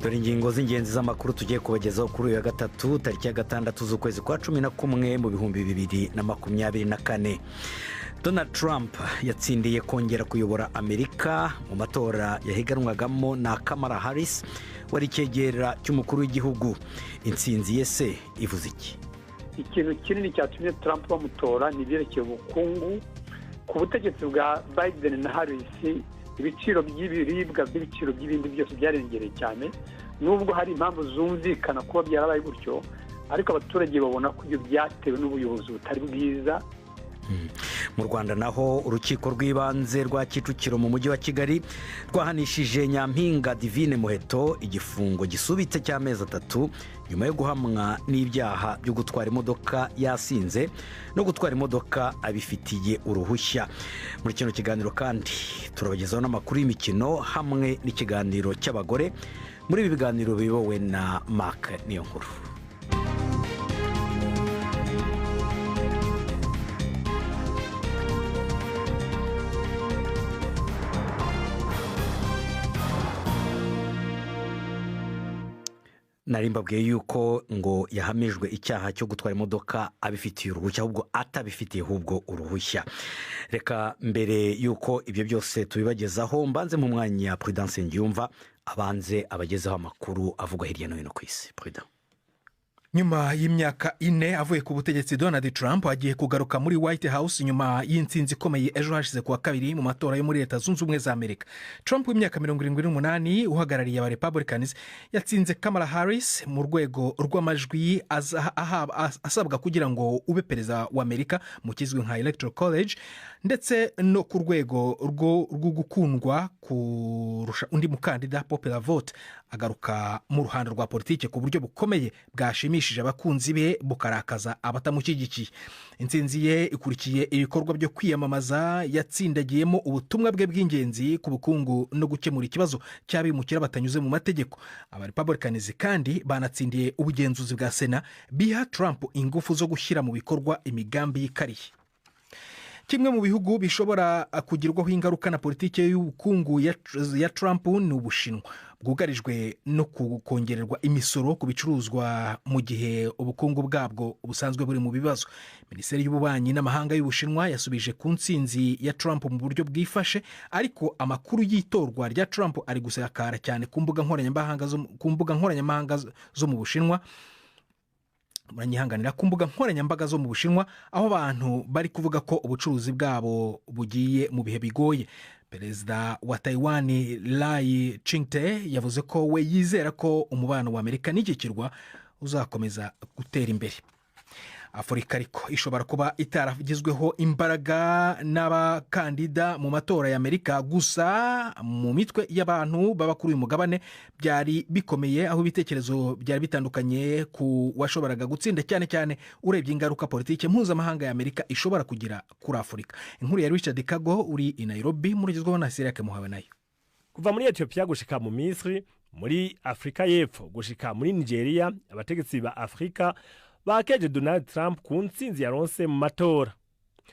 dore ingingo z'ingenzi z'amakuru tugiye kubagezaho kuri uyu wa gatatu tariki ya 6 z'ukwezi kwa 11 mu bihumbi 2024. Donald Trump yatsindiye kongera kuyobora Amerika mu matora yahiganwagamo na Kamala Harris wari icyegera cy'umukuru w'igihugu. Intsinzi ye se ivuze iki? Ikintu kinini cyatumye Trump bamutora ni ibyerekeye ubukungu. Ku butegetsi bwa Biden na Harris, ibiciro by'ibiribwa by'ibiciro by'ibindi byose byarengereye cyane, nubwo hari impamvu zumvikana kuba byarabaye gutyo, ariko abaturage babona ko ibyo byatewe n'ubuyobozi butari bwiza. Mu Rwanda naho urukiko rw'ibanze rwa Kicukiro mu mujyi wa Kigali rwahanishije Nyampinga Divine Muheto igifungo gisubitse cy'amezi 3 nyuma yo guhamwa n'ibyaha byo gutwara imodoka yasinze no gutwara imodoka abifitiye uruhushya. Muri kino kiganiro kandi turabagezaho n'amakuru y'imikino hamwe n'ikiganiro cy'abagore. Muri ibi biganiro biyobowe na Mark Niyonkuru. Narimbabwiye yuko ngo yahamijwe icyaha cyo gutwara imodoka abifitiye uruhushya, ahubwo atabifitiye ahubwo uruhushya. Reka mbere yuko ibyo byose tubibagezaho mbanze mu mwanya Prudence Ngiyumva abanze abagezaho amakuru avugwa hirya no hino ku isi. Prudence. Nyuma y'imyaka 4 avuye ku butegetsi, Donald Trump agiye kugaruka muri White House nyuma y'intsinzi ikomeye ejo hashize kuwa 2 mu matora yo muri Leta Zunze Ubumwe za Amerika. Trump w'imyaka 78 uhagarariye aba Republicans yatsinze Kamala Harris mu rwego rw'amajwi asabwa kugira ngo ube perezida wa Amerika mu kizwi nka Electoral College, ndetse no ku rwego rwo gukundwa kurusha undi mukandida popular vote. Agaruka mu ruhando rwa politike ku buryo bukomeye bwashimishije abakunzi be bukarakaza abatamushyigikiye. Intsinzi ye ikurikiye ibikorwa byo kwiyamamaza yatsindagiyemo ubutumwa bwe bw'ingenzi ku bukungu no gukemura ikibazo cy'abimukira batanyuze mu mategeko. Aba Republicans kandi banatsindiye ubugenzuzi bwa Sena biha Trump ingufu zo gushyira mu bikorwa imigambi y'ikariye. Kimwe mu bihugu bishobora kugirwaho ingaruka na politike y'ubukungu ya Trump ni Ubushinwa, bwugarijwe no kongererwa imisoro ku bicuruzwa mu gihe ubukungu bwabwo busanzwe buri mu bibazo. Minisiteri y'ububanyi n'amahanga y'Ubushinwa yasubije ku ntsinzi ya Trump mu buryo bwifashe, ariko amakuru y'itorwa rya Trump ari gusakara cyane ku mbuga nkoranyambaga zo mu Bushinwa. Muranyihanganira, ku mbuga nkoranyambaga zo mu Bushinwa, aho abantu bari kuvuga ko ubucuruzi bwabo bugiye mu bihe bigoye. Perezida wa Taiwan Lai Ching-te yavuze ko we yizera ko umubano wa Amerika n'iki kirwa uzakomeza gutera imbere. Afurika ariko ishobora kuba itaragizweho imbaraga n'abakandida mu matora ya Amerika, gusa mu mitwe y'abantu baba kuri uyu mugabane byari bikomeye, aho ibitekerezo byari bitandukanye ku washoboraga gutsinda, cyane cyane urebye ingaruka politike mpuzamahanga ya Amerika ishobora kugira kuri Afurika. Inkuru ya Richard Kago uri i Nairobi, murigezweho na Sirake Muhawe nayo. Kuva muri Ethiopia gushika mu Misri, muri Afrika y'Epfo gushika muri Nigeria, abategetsi ba Afrika bakeje Donald Trump ku ntsinzi yaronse mu matora.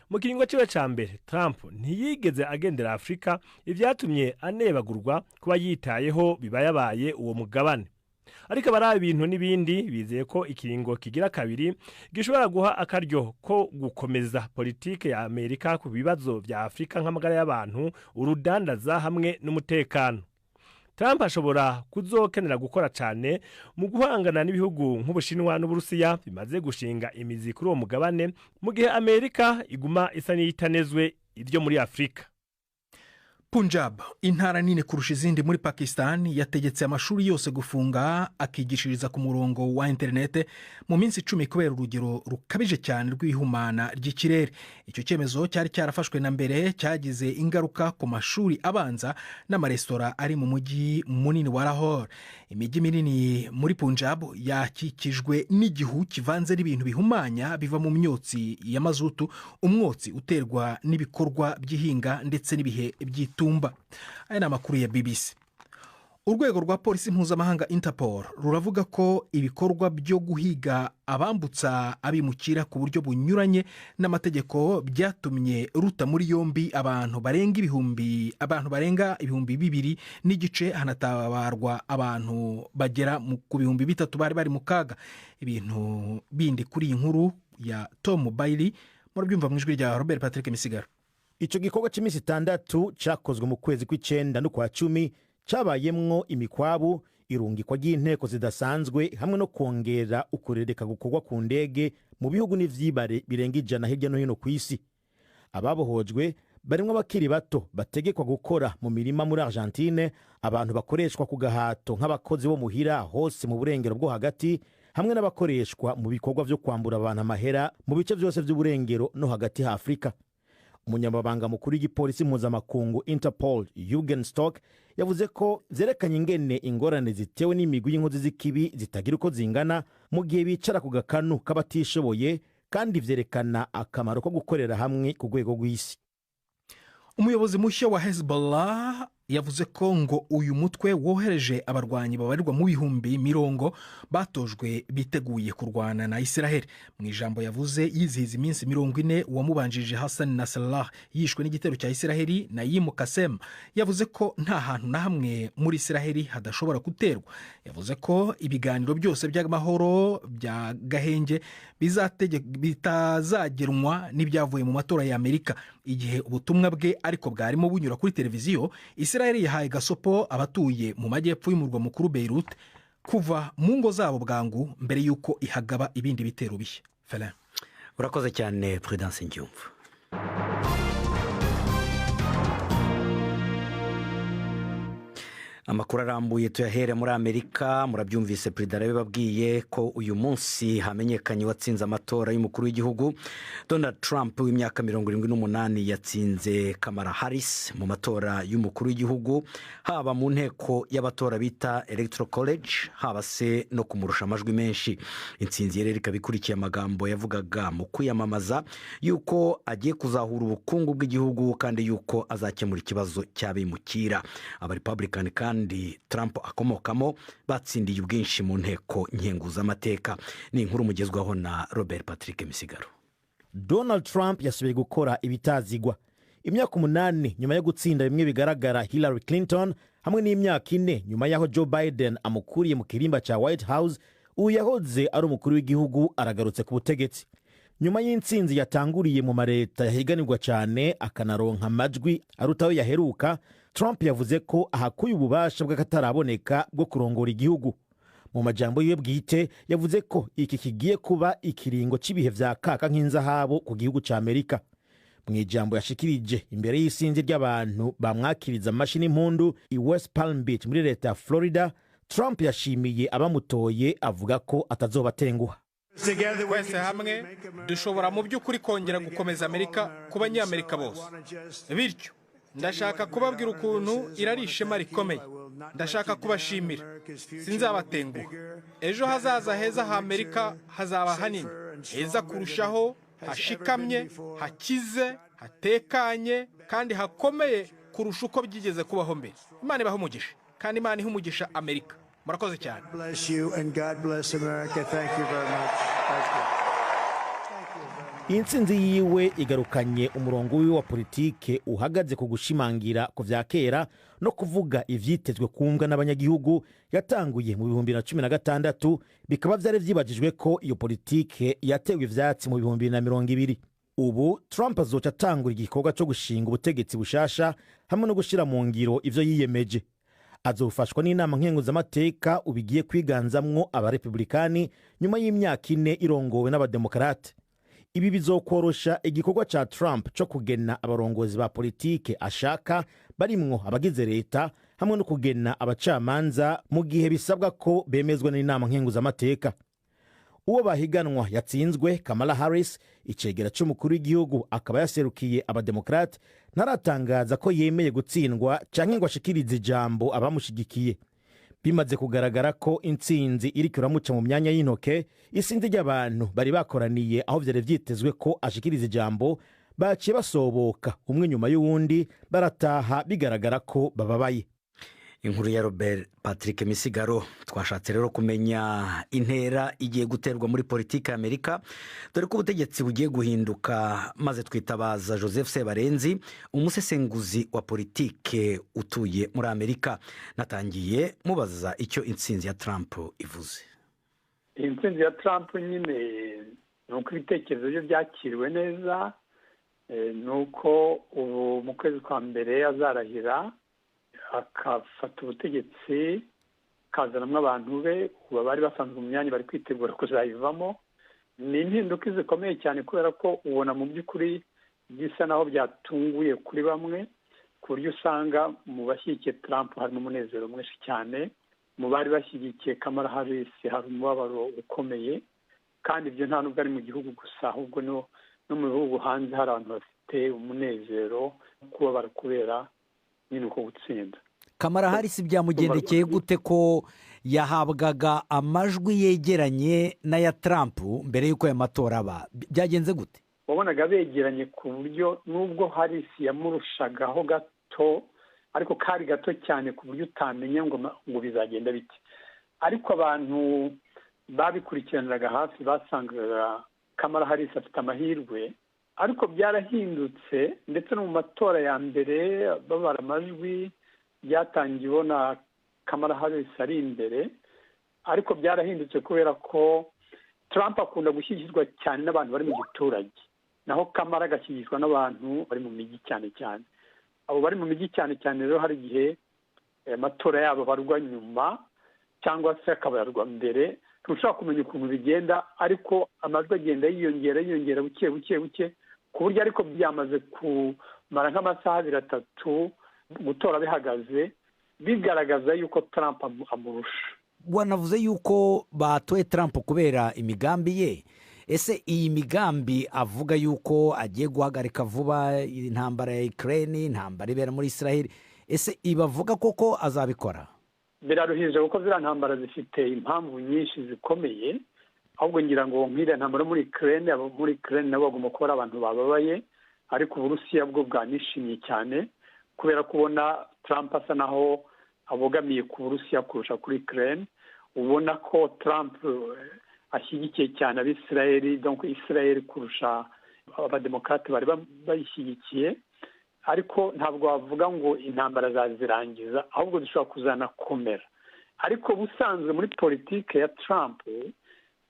Mu kiringo ciwe ca mbere, Trump ntiyigeze agendera Afrika, ivyatumye anebagurwa kuba yitayeho bibayabaye uwo mugabane. Ariko barabe ibintu n'ibindi bizeye ko ikiringo kigira kabiri gishobora guha akaryo ko gukomeza politike ya Amerika ku bibazo vya Afrika nk'amagara y'abantu, urudandaza hamwe n'umutekano. Trump ashobora kuzokenera gukora cyane mu guhangana n'ibihugu nk'Ubushinwa n'Uburusiya bimaze gushinga imizi kuri uwo mugabane, mu gihe Amerika iguma isa n'iyitanezwe ibyo muri Afrika. Punjab, intara nini kurusha izindi muri Pakistan, yategetse amashuri yose gufunga akigishiriza ku murongo wa interinete mu minsi 10 kubera urugero rukabije cyane rw'ihumana ry'ikirere. Icyo cyemezo cyari cyarafashwe na mbere cyagize ingaruka ku mashuri abanza n'amaresitora ari mu mujyi munini wa Lahore. Imijyi minini muri Punjab yakikijwe n'igihu kivanze n'ibintu bihumanya biva mu myotsi ya mazutu, umwotsi uterwa n'ibikorwa by'ihinga ndetse n'ibihe by'itumba. Aya ni amakuru ya BBC. urwego rwa polisi mpuzamahanga Interpol ruravuga ko ibikorwa byo guhiga abambutsa abimukira ku buryo bunyuranye n'amategeko byatumye ruta muri yombi abantu barenga ibihumbi bibiri n'igice, hanatabarwa abantu bagera ku bihumbi bitatu bari mu kaga. Ibintu bindi kuri iyi nkuru ya Tom Bailey murabyumva mu ijwi rya Robert Patrick Misigaro. Ico gikorwa cy'iminsi 6 cyakozwe mu kwezi kw'icenda no kwa 10 cyabayemwo imikwabu, irungikwa ry'inteko zidasanzwe hamwe no kongera ukurereka gukorwa ku ndege mu bihugu n'ivyibare birenga 100 hirya no hino ku isi. Ababohojwe barimwo abakiri bato bategekwa gukora mu mirima muri Argentine, abantu bakoreshwa ku gahato nk'abakozi bo muhira hose mu burengero bwo hagati, hamwe n'abakoreshwa mu bikorwa byo kwambura abantu amahera mu bice byose by'uburengero no hagati ha Afrika. Umunyamabanga mukuru w'igipolisi mpuzamakungu Interpol Jürgen Stock yavuze ko vyerekanye ingene ingorane zitewe n'imigwi y'inkozi z'ikibi zitagira uko zingana mu gihe bicara ku gakanu k'abatishoboye, kandi vyerekana akamaro ko gukorera hamwe ku rwego rw'isi. Umuyobozi mushya wa Hezbollah yavuze ko ngo uyu mutwe wohereje abarwanyi babarirwa mu bihumbi 100 batojwe biteguye kurwana na Israel. Mu ijambo yavuze yizihiza iminsi 40 uwamubanjirije Hassan Nasrallah yishwe n'igitero cya Israel, Naim Qassem yavuze ko nta hantu na hamwe muri Israel hadashobora guterwa. Yavuze ko ibiganiro byose by'amahoro bya gahenge bitazagenwa n'ibyavuye mu matora ya Amerika. Igihe ubutumwa bwe ariko bwarimo bunyura kuri televiziyo, Israel yahaye gasopo abatuye mu majyepfo y'umurwa mukuru Beirut kuva mu ngo zabo bwangu mbere y'uko ihagaba ibindi bitero bishya. Felin, urakoze cyane Prudence Ngyumva. Amakuru arambuye tuyahere muri Amerika. Murabyumvise, Perezida arabibabwiye ko uyu munsi hamenyekanye watsinze amatora y'umukuru w'igihugu. Donald Trump w'imyaka 78 yatsinze Kamala Harris mu matora y'umukuru w'igihugu, haba mu nteko y'abatora bita Electoral College, haba se no kumurusha amajwi menshi. Intsinzi yari ikabikurikiye amagambo yavugaga mu kwiyamamaza yuko agiye kuzahura ubukungu bw'igihugu kandi yuko azakemura ikibazo cy'abimukira. Aba-Republican kandi Trump akomokamo batsindiye ubwinshi mu nteko nkenguzamateka. Ni inkuru mugezwaho na Robert Patrick Misigaro. Donald Trump yasubiye gukora ibitazigwa. Imyaka 8 nyuma yo gutsinda bimwe bigaragara Hillary Clinton, hamwe n'imyaka 4 nyuma yaho Joe Biden amukuriye mu kirimba cya White House, uyu yahoze ari umukuru w'igihugu aragarutse ku butegetsi. Nyuma y'intsinzi yatanguriye mu mareta yahiganirwa cyane akanaronka amajwi arutaho yaheruka, Trump yavuze ko ahakuye ububasha bw'akataraboneka bwo kurongora igihugu. Mu majambo yiwe bwite yavuze ko iki kigiye kuba ikiringo cy'ibihe vya kaka nk'inzahabu ku gihugu cya Amerika. Mu ijambo yashikirije imbere y'isinzi ry'abantu bamwakiriza amashini impundu i West Palm Beach muri leta ya Florida, Trump yashimiye abamutoye avuga ko atazobatenguha. Twese hamwe dushobora mu by'ukuri kongera gukomeza Amerika ku banyamerika bose. Bityo ndashaka kubabwira ukuntu irari ishema rikomeye. Ndashaka kubashimira, sinzabatenguha. Ejo hazaza heza ha Amerika hazaba hanini, heza kurushaho, hashikamye, hakize, hatekanye kandi hakomeye kurusha uko byigeze kubaho mbere. Imana ibahe umugisha, kandi Imana ihe umugisha Amerika. Murakoze cyane. Intsinzi yiwe igarukanye umurongo wiwe wa politike uhagaze ku gushimangira ku vya kera no kuvuga ivyitezwe kumbwa n'abanyagihugu yatanguye mu 2016, bikaba vyari vyibajijwe ko iyo politike yatewe ivyatsi mu 2020. Ubu Trump azoca atangura igikorwa cyo gushinga ubutegetsi bushasha hamwe no gushira mu ngiro ivyo yiyemeje. Azofashwa n'inama nkenguzamateka ubigiye kwiganzamwo abarepublikani nyuma y'imyaka 4 irongowe n'abademokrate. Ibi bizokorosha igikorwa cha Trump cyo kugena abarongozi ba politike ashaka barimwo abagize leta hamwe no kugena abacamanza mu gihe bisabwa ko bemezwa n'inama nkenguzamateka. Uwo bahiganwa yatsinzwe Kamala Harris, icegera cy'umukuru w'igihugu akaba yaserukiye abademokrate, ntaratangaza ko yemeye gutsindwa canke ngo ashikirize ijambo abamushigikiye. Bimaze kugaragara ko intsinzi iri kuramuca mu myanya y'intoke, isinzi ry'abantu bari bakoraniye aho vyari vyitezwe ko ashikiriza ijambo baciye basoboka umwe nyuma y'uwundi barataha bigaragara ko bababaye. inkuru ya Robert Patrick Misigaro. Twashatse rero kumenya intera igiye guterwa muri politiki y'Amerika dore ko ubutegetsi bugiye guhinduka, maze twitabaza Joseph Sebarenzi, umusesenguzi wa politiki utuye muri Amerika. Natangiye mubaza icyo intsinzi ya Trump ivuze. Intsinzi ya Trump nyine ni uko ibitekerezo bye byakiriwe neza, ni uko ubu mu kwezi kwa mbere azarahira akafata ubutegetsi akazanamo abantu be ubu bari basanzwe mu myanya bari kwitegura kuzayivamo. Ni impinduka zikomeye cyane kubera ko ubona mu by'ukuri bisa naho byatunguye kuri bamwe, ku buryo usanga mu bashyigikiye Trump harimo umunezero mwinshi cyane, mu bari bashyigikiye Kamala Harris hari umubabaro ukomeye, kandi ibyo nta nubwo ari mu gihugu gusa ahubwo no mu bihugu hanze hari abantu bafite umunezero kubabara kubera nyine uko gutsinda. Kamala Harris byamugendekeye gute ko yahabwaga amajwi yegeranye n'aya Trump mbere y'uko aya matora aba? Byagenze gute? Wabonaga begeranye ku buryo nubwo Harris yamurushagaho gato, ariko kari gato cyane ku buryo utamenya ngo bizagenda bite. Ariko abantu babikurikiraniraga hafi basangaga Kamala Harris afite amahirwe, ariko byarahindutse ndetse no mu matora ya mbere babara amajwi byatangiye ubona Kamala Harris ari imbere, ariko byarahindutse kubera ko Trump akunda gushyigikirwa cyane n'abantu bari mu giturage, naho Kamala agashyigikirwa n'abantu bari mu mijyi cyane cyane. Abo bari mu mijyi cyane cyane rero hari igihe amatora yabo barwa nyuma cyangwa se akabarwa mbere, ntushobora kumenya ukuntu bigenda, ariko amajwi agenda yiyongera buke ku buryo ariko byamaze kumara nk'amasaha 2-3 gutora bihagaze, bigaragaza yuko Trump amurusha. Wanavuze yuko batoye Trump kubera imigambi ye. Ese iyi migambi avuga yuko agiye guhagarika vuba intambara ya Ukraine, intambara ibera muri Israel, ese ibavuga koko azabikora? Biraruhije kuko ziriya ntambara zifite impamvu nyinshi zikomeye, ahubwo ngira ngo nk'iriya ntambara muri Ukraine nabo bagomba kuba ari abantu bababaye, ariko Uburusiya bwo bwanishimye cyane kubera kubona Trump asa naho abogamiye ku Burusiya kurusha kuri Ukraine. Ubona ko Trump ashyigikiye cyane abisirayeli, donc Israel kurusha abademokrate bari bayishyigikiye, ariko ntabwo wavuga ngo intambara zazirangiza, ahubwo zishobora kuzanakomera. Ariko busanzwe muri politike ya Trump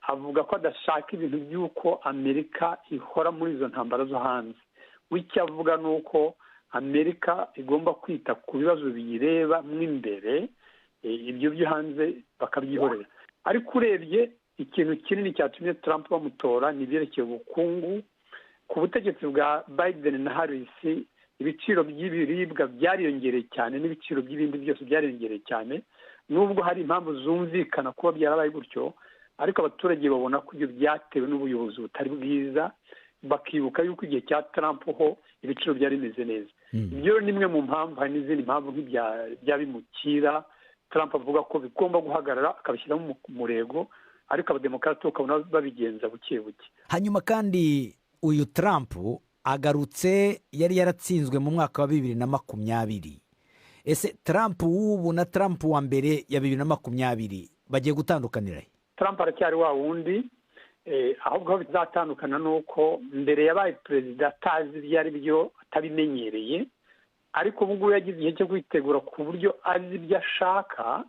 avuga ko adashaka ibintu by'uko Amerika ihora muri izo ntambara zo hanze. W'icyo avuga ni uko Amerika igomba kwita ku bibazo biyireba mo imbere, ibyo byo hanze bakabyihorera. Ariko urebye ikintu kinini cyatumye Trump bamutora ni ibyerekeye ubukungu. Ku butegetsi bwa Biden na Harris ibiciro by'ibiribwa byariyongereye cyane n'ibiciro by'ibindi byose byariyongereye cyane, nubwo hari impamvu zumvikana kuba byarabaye gutyo, ariko abaturage babona ko ibyo byatewe n'ubuyobozi butari bwiza, bakibuka yuko igihe cya Trump ho ibiciro byari bimeze neza. Ibyo ni imwe mu mpamvu. Hari n'izindi mpamvu nk'ibyabimukira Trump avuga ko bigomba guhagarara akabishyiramo umurego, ariko abademokrate ukabona babigenza buke. Hanyuma kandi uyu Trump agarutse yari yaratsinzwe mu mwaka wa 2020. Ese Trump w'ubu na Trump wa mbere ya 2020 bagiye gutandukanira? Trump aracyari wa wundi, ahubwo bizatandukana nuko mbere yabaye perezida atazi ibyo ari byo, atabimenyereye, ariko ubu ngubu yagize igihe cyo kwitegura ku buryo azi ibyo ashaka,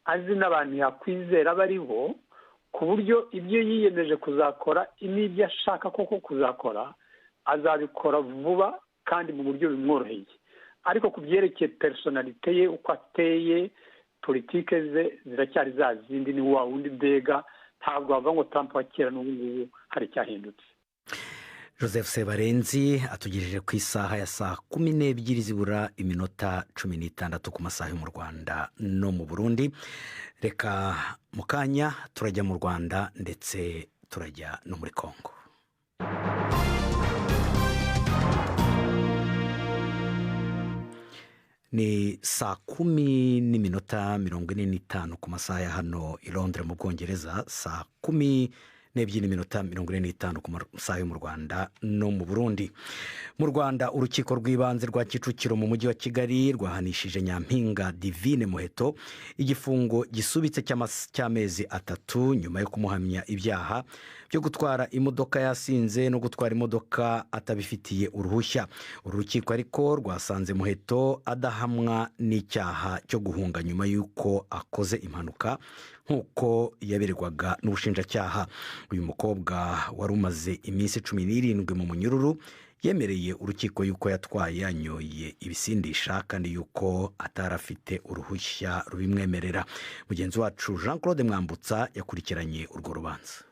azi n'abantu yakwizera bari bo, ku buryo ibyo yiyemeje kuzakora n'ibyo ashaka koko kuzakora azabikora vuba kandi mu buryo bimworoheye. Ariko ku byerekeye personalite ye, uko ateye, politike ze ziracyari za zindi, ni wa wundi mbega, ntabwo bavuga ngo Trump wa kera n'ubu ngubu hari icyahindutse. Joseph Sebarenzi atugejeje ku isaha ya saa 12 zibura iminota 16 ku masaha yo mu Rwanda no mu Burundi. Reka mu kanya turajya mu Rwanda ndetse turajya no muri Kongo. Ni saa 10:45 ku masaha ya hano i Londres mu Bwongereza, saa 10 7:45 ku masaha yo mu Rwanda no mu Burundi. Mu Rwanda urukiko rw'ibanze rwa Kicukiro mu mujyi wa Kigali rwahanishije Nyampinga Divine Muheto igifungo gisubitse cy'amezi 3 nyuma yo kumuhamya ibyaha byo gutwara imodoka yasinze no gutwara imodoka atabifitiye uruhushya. Urukiko ariko rwasanze Muheto adahamwa n'icyaha cyo guhunga nyuma y'uko akoze impanuka nk'uko yaberwaga n'ubushinjacyaha. Uyu mukobwa wari umaze iminsi 17 mu munyururu yemereye urukiko yuko yatwaye yanyoye ibisindisha kandi yuko atarafite uruhushya rubimwemerera. Mugenzi wacu Jean Claude Mwambutsa yakurikiranye urwo rubanza.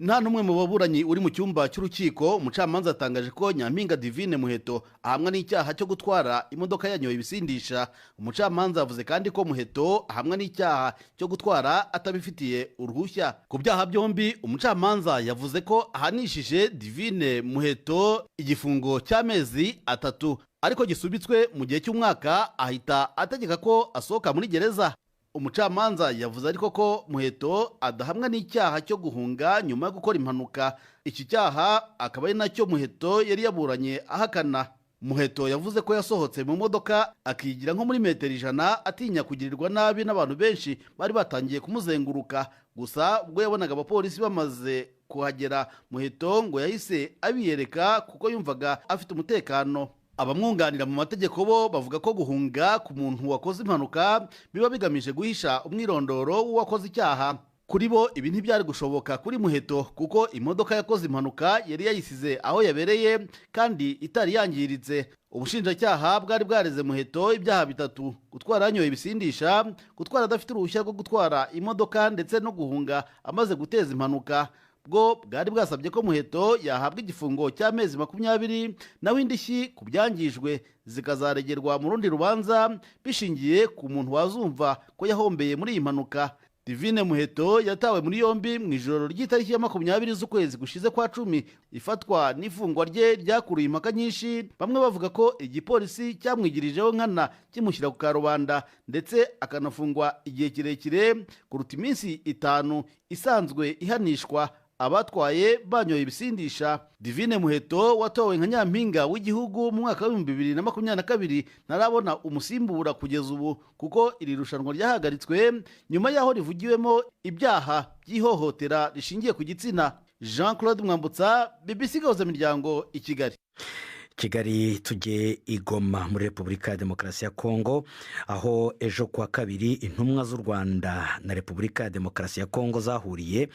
Nta numwe mu baburanyi uri mu cyumba cy'urukiko, umucamanza atangaje ko Nyampinga Divine Muheto ahamwa n'icyaha cyo gutwara imodoka yanyoye ibisindisha. Umucamanza yavuze kandi ko Muheto ahamwa n'icyaha cyo gutwara atabifitiye uruhushya. Ku byaha byombi umucamanza yavuze ko ahanishije Divine Muheto igifungo cy'amezi 3 ariko gisubitswe mu gihe cy'umwaka, ahita ategeka ko asohoka muri gereza. Umucamanza yavuze ariko ko Muheto adahamwa n'icyaha cyo guhunga nyuma yo gukora impanuka. Iki cyaha akaba ari nacyo Muheto yari yaburanye ahakana. Muheto yavuze ko yasohotse mu modoka akigira nko muri metero 100 atinya kugirirwa nabi n'abantu benshi bari batangiye kumuzenguruka. Gusa ubwo yabonaga abapolisi bamaze kuhagera, Muheto ngo yahise abiyereka kuko yumvaga afite umutekano. Abamwunganira mu mategeko bo bavuga ko guhunga ku muntu wakoze impanuka biba bigamije guhisha umwirondoro w'uwakoze icyaha. Kuri bo ibi ntibyari gushoboka kuri Muheto kuko imodoka yakoze impanuka yari yayisize aho yabereye kandi itari yangiritse. Ubushinjacyaha bwari bwareze Muheto ibyaha 3: gutwara yanyoye ibisindisha, gutwara adafite uruhushya rwo gutwara imodoka ndetse no guhunga amaze guteza impanuka. Bwo bwari bwasabye ko Muheto yahabwa igifungo cy'amezi 20 naho indishyi ku byangijwe zikazaregerwa mu rundi rubanza bishingiye ku muntu wazumva ko yahombeye muri iyi mpanuka. Divine Muheto yatawe muri yombi mu ijoro ry'itariki ya 20 z'ukwezi gushize kwa 10. Ifatwa n'ifungwa rye ryakuruye impaka nyinshi, bamwe bavuga ko igipolisi cyamwigirijeho nkana kimushyira ku karubanda ndetse akanafungwa igihe kirekire kuruta iminsi 5 isanzwe ihanishwa abatwaye banyoye ibisindisha. Divine Muheto watowe nka Nyampinga w'igihugu mu mwaka wa 2022 ntarabona umusimbura kugeza ubu kuko iri rushanwa ryahagaritswe nyuma yaho rivugiwemo ibyaha by'ihohotera rishingiye ku gitsina. Jean Claude Mwambutsa, BBC Gahuza Miryango, i Kigali. Kigali tujye i Goma muri Repubulika ya Demokarasi ya Kongo, aho ejo kuwa kabiri intumwa z'u Rwanda na Repubulika ya Demokarasi ya Kongo zahuriye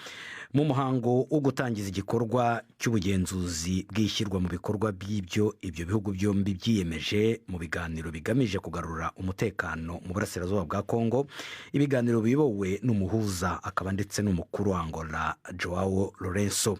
mu muhango wo gutangiza igikorwa cy'ubugenzuzi bw'ishyirwa mu bikorwa by'ibyo ibyo bihugu byombi byiyemeje mu biganiro bigamije kugarura umutekano mu burasirazuba bwa Kongo. Ibiganiro biyobowe n'umuhuza akaba ndetse n'umukuru wa Angola Joao Lourenço.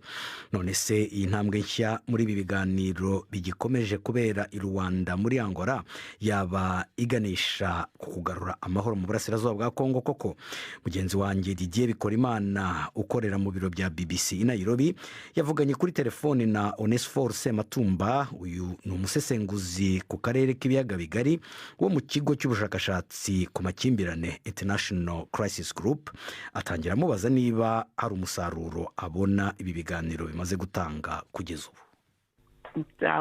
None se iyi ntambwe nshya muri ibi biganiro bigikomeje kubera i Rwanda muri Angola yaba iganisha ku kugarura amahoro mu burasirazuba bwa Kongo koko? Mugenzi wanjye Didier Bikorimana ukorera mu biro bya BBC i Nairobi yavuganye kuri telefone na Onesphore Sematumba. Uyu ni umusesenguzi ku karere k'ibiyaga bigari wo mu kigo cy'ubushakashatsi ku makimbirane International Crisis Group. Atangira amubaza niba hari umusaruro abona ibi biganiro bimaze gutanga kugeza ubu.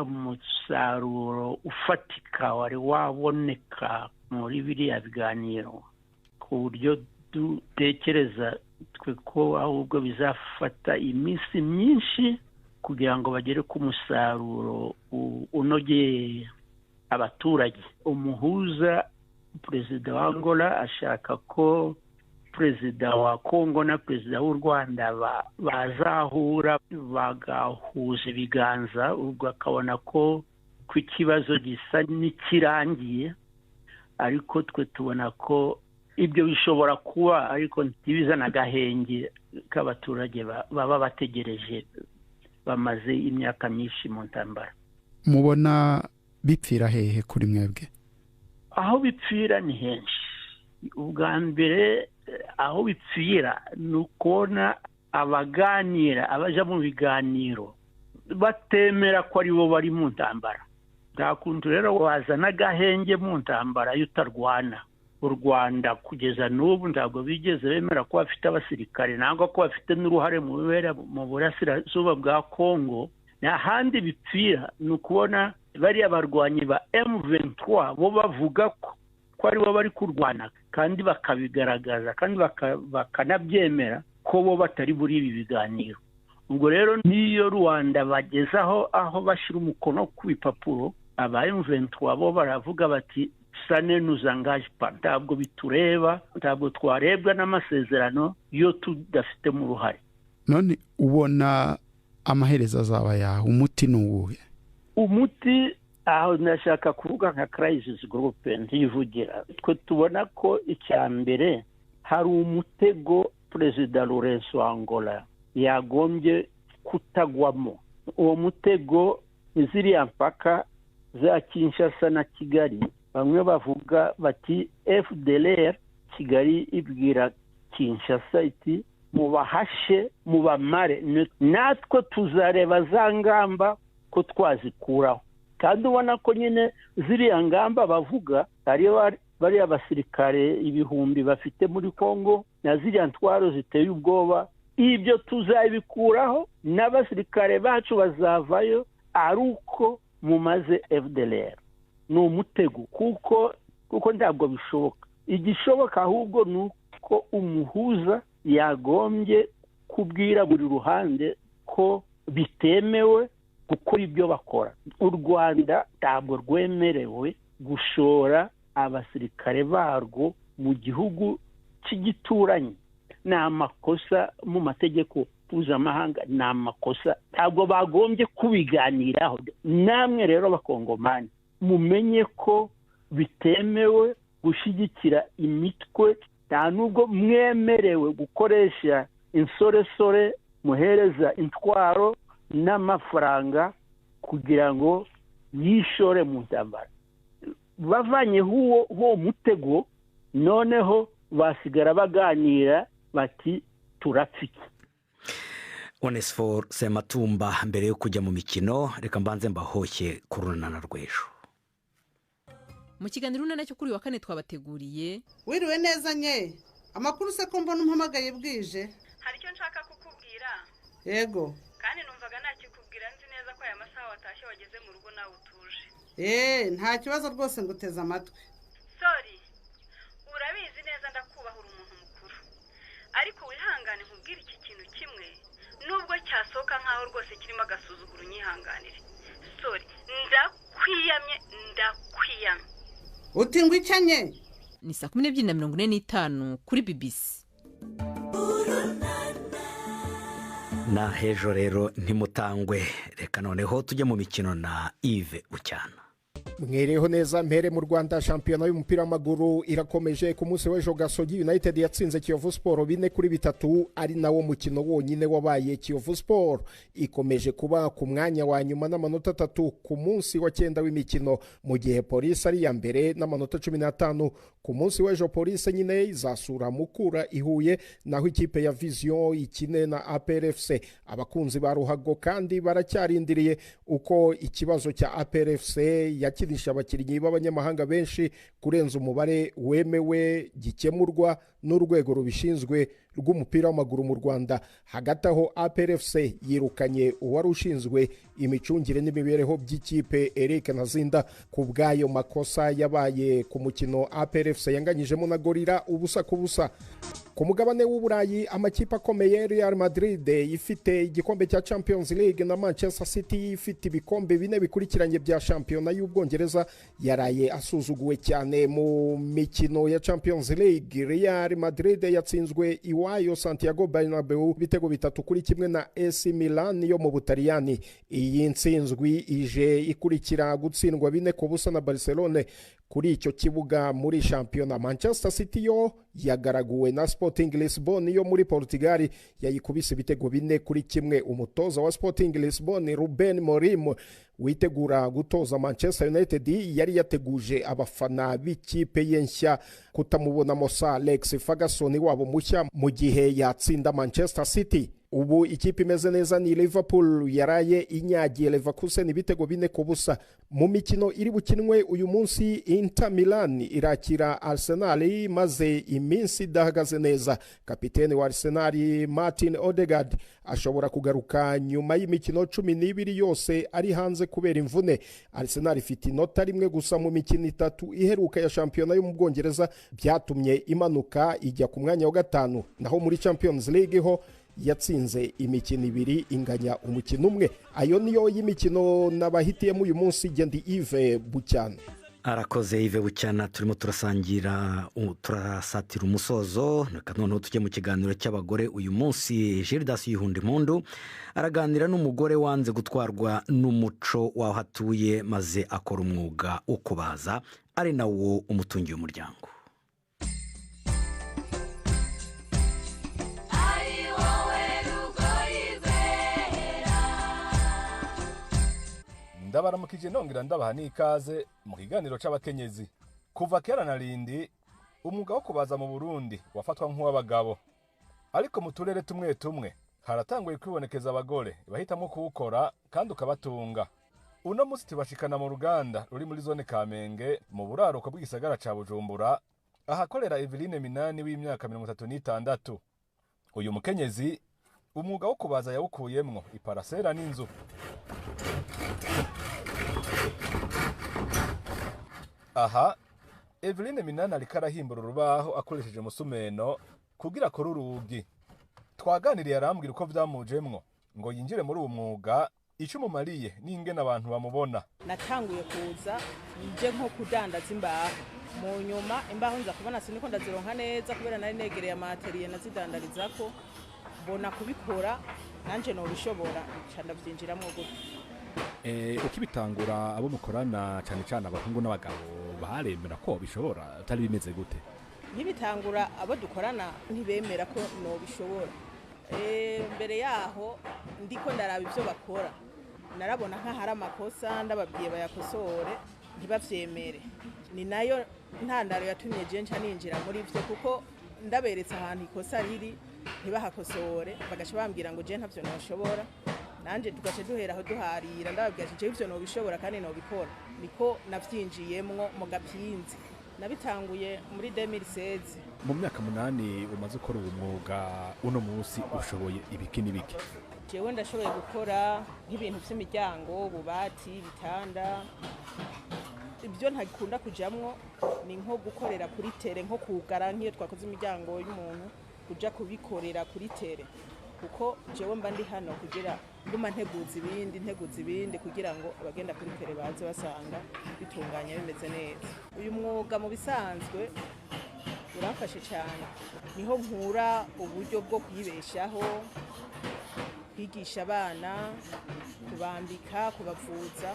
Umusaruro ufatika wari waboneka muri biriya biganiro ku buryo dutekereza twe ko ahubwo bizafata iminsi myinshi kugira ngo bagere ku musaruro unogeye abaturage. Umuhuza perezida wa Angola ashaka ko perezida wa Kongo na perezida w'u Rwanda bazahura bagahuza ibiganza, ubwo akabona ko ikibazo gisa n'ikirangiye, ariko twe tubona ko ibyo bishobora kuba ariko ntibizana agahenge k'abaturage baba bategereje bamaze imyaka myinshi mu ntambara. Mubona bipfira hehe kuri mwebwe? Aho bipfira ni henshi. Ubwa mbere aho bipfira ni ukubona abaganira abaja mu biganiro batemera ko ari bo bari mu ntambara. Nta kuntu rero wazana agahenge mu ntambara y'utarwana. u Rwanda kugeza n'ubu ntabwo bigeze bemera ko bafite abasirikare nangwa ko bafite n'uruhare mu bibera mu burasirazuba bwa Kongo. Ahandi bipfira ni ukubona bariya barwanyi ba M23 bo bavuga ko aribo bari kurwana kandi bakabigaragaza kandi bakanabyemera ko bo batari buri ibi biganiro. Ubwo rero niyo Rwanda bagezaho aho bashyira umukono ku bipapuro, aba M23 bo baravuga bati sane nuzangaje pa, ntabwo bitureba, ntabwo twarebwa n'amasezerano yo tudafite mu ruhare. None ubona amaherezo azaba yawe, umuti ni uwuhe? Umuti aho nashaka kuvuga nka crisis group ntivugira, twe tubona ko icya mbere hari umutego Perezida Lourenço Angola yagombye kutagwamo. Uwo mutego ziriya mpaka za Kinshasa na Kigali, bamwe bavuga bati FDLR Kigali ibwira Kinshasa iti mubahashe mubamare, natwe tuzareba za ngamba ko twazikuraho. Kandi ubona ko nyine ziriya ngamba bavuga ariyo bari abasirikare ibihumbi bafite muri Kongo na ziriya ntwaro ziteye ubwoba, ibyo tuzabikuraho n'abasirikare bacu bazavayo ari uko mumaze FDLR. Ni umutego kuko ntabwo bishoboka. Igishoboka ahubwo ni uko umuhuza yagombye kubwira buri ruhande ko bitemewe gukora ibyo bakora. U Rwanda ntabwo rwemerewe gushora abasirikare barwo mu gihugu cy'igituranyi. Ni amakosa mu mategeko mpuzamahanga, ni amakosa, ntabwo bagombye kubiganiraho. Namwe rero bakongomani mumenye ko bitemewe gushyigikira imitwe, nta nubwo mwemerewe gukoresha insoresore muhereza intwaro n'amafaranga kugira ngo yishore mu ntambara. Bavanyeho uwo mutego, noneho basigara baganira bati turapfike. Onesphore Sematumba, mbere yo kujya mu mikino reka mbanze mbahoshye ku runana rw'ejo. Mu kiganiro runana cyo kuri wa kane twabateguriye. Wiriwe neza nye, amakuru se ko mbona umpamagaye bwije? Hari icyo nshaka kukubwira. Yego. Kandi numvaga nakikubwira nzi neza ko aya masaha watashye wageze mu rugo nawe utuje. Nta kibazo rwose nguteze amatwi. Sorry, urabizi neza ndakubahura umuntu mukuru, ariko wihangane nkubwire iki kintu kimwe, nubwo cyasohoka nkaho rwose kirimo agasuzuguro unyihanganire. Sorry, ndakwiyamye. Uti ngo icanye? Ni 12:45 kuri BBC. Na hejo rero ntimutangwe, reka noneho tujye mu mikino na Yves Bucyana. Mwereho neza, mpere mu Rwanda. Shampiyona y'umupira w'amaguru irakomeje. Ku munsi w'ejo Gasogi United yatsinze Kiyovu Sport 4-3, ari nawo mukino wonyine wabaye. Kiyovu Sport ikomeje kuba ku mwanya wa nyuma n'amanota 3 ku munsi wa 9 w'imikino, mu gihe Police ari ya mbere n'amanota 15. Ku munsi w'ejo Police nyine izasura Mukura ihuye, naho ikipe ya Vision ikine na APRFC. Abakunzi ba Ruhago kandi baracyarindiriye uko ikibazo cya APRFC yakinisha abakinnyi b'abanyamahanga benshi kurenza umubare wemewe gikemurwa n'urwego rubishinzwe rw'umupira w'amaguru mu Rwanda. Hagati aho APRFC yirukanye uwari ushinzwe imicungire n'imibereho by'ikipe Eric Nazinda ku bw'ayo makosa yabaye ku mukino APRFC yanganyijemo na Gorira 1-1. Ku mugabane w'Uburayi, amakipe akomeye Real Madrid ifite igikombe cya Champions League na Manchester City ifite ibikombe 4 bikurikiranye bya shampiyona y'Ubwongereza yaraye asuzuguwe cyane mu mikino ya Champions League. Real Madrid yatsinzwe iwayo Santiago Bernabeu bitego 3-1 na AC Milan yo mu Butaliyani. Iyi ntsinzwi ije ikurikira gutsindwa 4-0 na Barcelona kuri icyo kibuga muri shampiyona. Manchester City yo yagaraguwe na Sporting Lisbon yo muri Portugal, yayikubise ibitego 4-1. Umutoza wa Sporting Lisbon Ruben Amorim witegura gutoza Manchester United yari yateguje abafana b'ikipe ye nshya kutamubonamo Sir Alex Ferguson wabo mushya mu gihe yatsinda Manchester City. ubu ikipe imeze neza ni Liverpool yaraye inyagiye Leverkusen ibitego 4-0 mu mikino iri bukinwe uyu munsi. Inter Milan irakira Arsenal maze iminsi idahagaze neza. Kapiteni wa Arsenal Martin Odegaard ashobora kugaruka nyuma y'imikino 12 yose ari hanze kubera imvune. Arsenal ifite inota rimwe gusa mu mikino 3 iheruka ya shampiyona yo mu Bwongereza, byatumye imanuka ijya ku mwanya wa 5. Naho muri Champions League ho yatsinze imikino 2 inganya umukino umwe. Ayo niyo y'imikino nabahitiyemo uyu munsi. Gendi Yves Bucyana. Arakoze Yves Bucyana. Turimo turasatira umusozo. Noneho tujye mu kiganiro cy'abagore uyu munsi. Gildas Yuhundimpundu araganira n'umugore wanze gutwarwa n'umuco w'aho hatuye maze akora umwuga wo kubaza ari nawo umutungiye umuryango. ndabaramukije nongera ndabaha n'ikaze mu kiganiro c'abakenyezi. Kuva kera na rindi umwuga wo kubaza mu Burundi wafatwa nk'uw'abagabo, ariko mu turere tumwe tumwe haratanguye kwibonekeza abagore bahitamo kuwukora kandi ukabatunga. Uno musi tubashikana mu ruganda ruri muri zone Kamenge mu buraruko bw'igisagara ca Bujumbura, ahakorera Eveline Minani w'imyaka 36. Uyu mukenyezi umwuga wo kubaza yawukuyemwo iparasera n'inzu. Aha Eveline Minani ariko arahimbura urubaho akoresheje umusumeno kugira akore urugi. Twaganiriye arambwira uko vyamujemwo ngo yinjire muri uwo mwuga, ico mumariye n'ingene abantu bamubona. Natanguye kuza nje nko kudandaza imbaho, mu nyuma imbaho nza kubona siniko ndazironka neza kubera nari negereye amateriye nazidandarizako, mbona kubikora nanje no bishobora cyane byinjiramo gute. Ukibitangura abo mukorana cyane cyane abahungu n'abagabo baremera ko bishobora, atari bimeze gute? Nkibitangura abo dukorana ntibemera ko no bishobora. Mbere yaho ndiko ndaraba ivyo bakora, narabona nka hari amakosa ndababwiye bayakosore ntibavyemere. Ni nayo ntandaro yatumye je nca ninjira muri ivyo, kuko ndaberetse ahantu ikosa riri ntibahakosore bagaca bambwira ngo je ntavyo noshobora. Nanje tugace duhera aho duharira ndababwira je ivyo no bishobora kandi no bikora. Niko navyinjiyemwo mu gapinzi. Nabitanguye muri 2016. Mu myaka 8 umaze ukora uwo mwuga, uno munsi ushoboye ibiki n'ibiki? Jewe ndashoboye gukora nk'ibintu by'imiryango, ububati, bitanda. Ibyo ntakunda kujamwo ni nko gukorera kuri tere, nko kugara nk'iyo twakoze imiryango y'umuntu kuja kubikorera kuri tere, kuko jewe mba ndi hano kugira nguma nteguza ibindi kugira ngo abagenda kuri tere baze basanga bitunganya bimeze neza. Uyu mwuga mu bisanzwe urafashe cyane, niho nkura uburyo bwo kwibeshaho, kwigisha abana, kubambika, kubavuza.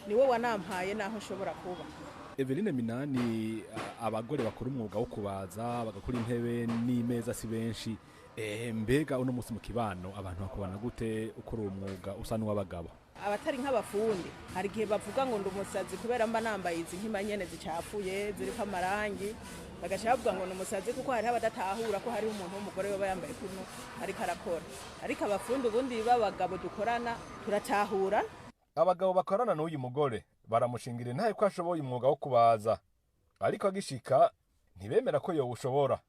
Niwe wanampaye naho nshobora kuba. Eveline Minani, abagore bakora umwuga wo kubaza bagakora intebe n'imeza si benshi. Mbega uno musi mu kibano abantu bakubana gute ukora uwo mwuga usa n'uw'abagabo? Abatari nk'abafundi hari gihe bavuga ngo ndumusazi kubera mba nambaye izi nkima nyene zicafuye ziriko amarangi, bagaca bavuga ngo ndumusazi kuko hari abadatahura ko hari umuntu w'umugore we yambaye kuno ariko arakora. Ariko abafundi ubundi b'abagabo dukorana turatahura. Abagabo bakorana n'uyu mugore baramushingira ntaye ko ashoboye umwuga wo kubaza, ariko agishika ntibemera ko yowushobora.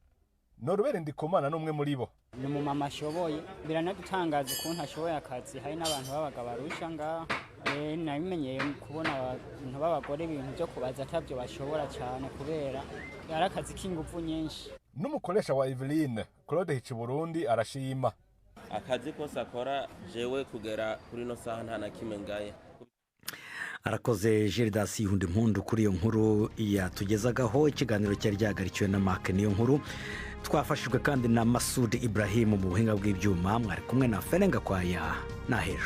Norubere Ndikumana n'umwe muri bo. Ni mu mama ashoboye, biranadutangaza ukuntu ashoboye akazi. Hari n'abantu babaga barusha ngaho. Nabimenyeye kubona abantu b'abagore ibintu byo kubaza atabyo bashobora cyane kubera ari akazi k'ingufu nyinshi. N'umukoresha wa Eveline Claude Hichiburundi arashima akazi kose akora, jewe kugera kuri no saha nta na kimwe ngaye. Arakoze Gildas Yuhundimpundu kuri iyo nkuru yatugezagaho. Ikiganiro cyari ryagarikiwe na Mark niyo nkuru. Twafashijwe kandi na Masud Ibrahim mu buhinga bw'ibyuma. Mwari kumwe na Ferenga Kwaya na Hejo.